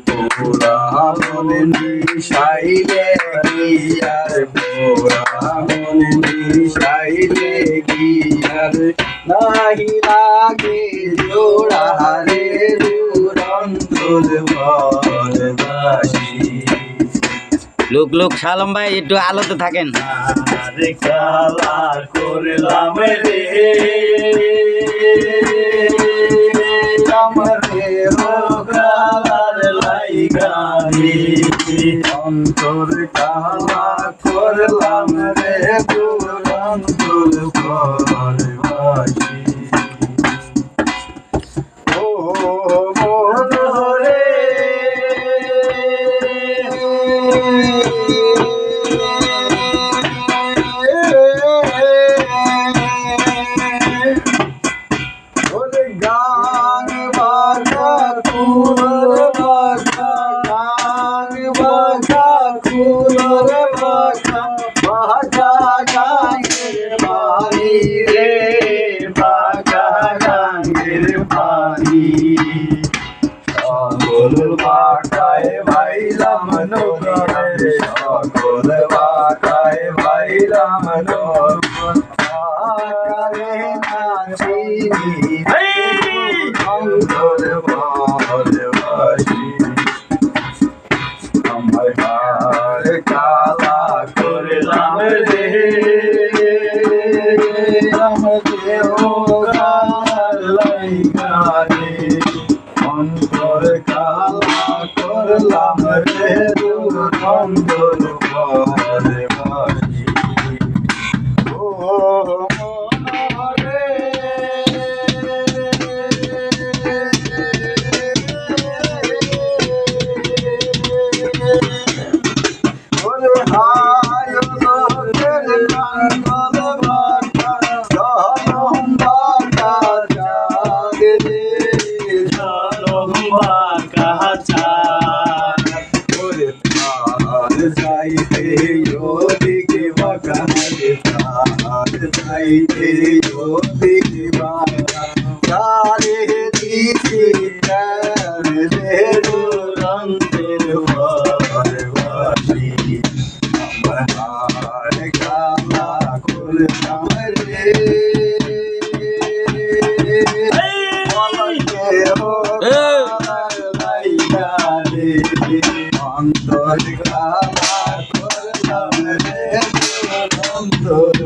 পোড়া মনে নিশাইলে কি আর পোড়া মনে নিশাইলে কি আর নাহি লাগে জোড়া রে দুরন্তর বরদাসী। লোক লোক সালাম ভাই একটু আলোতে থাকেন। আরে কালা করলাম রে আমারে ও কালার লাইগানি অন্তর কালা করলাম রে দুরন্তর পরবাসী। ও মন রে গান বাজা কুলর বাজা গান বাজা কুলর বাজা বাজা গানের বাড়ি রে বাজা গানের বাড়ি। সকল বাটায় ভাইলাম নদরে সকল বাটায় ভাইলাম নদরে নাচিনি অন্তর বরবাসী। আমার হার কালা করলাম রে আমার দেহ কালার লাইগানি অন্তর কালা করলাম রে দুরন্তর পরবাসী। ও হায় লোকের কাঙ্গল বাটা জনম বাটা জাগে রে জনম বাটা জাগ ওরে তার যাইতে ওদিকে বাঁকা তার যাইতে ওদিকে বাঁকা তারে দিছি রে দুরন্তের পরবাসী। আমার হার কালা করলাম রে অন্তর কালা করলাম রে দুরন্তর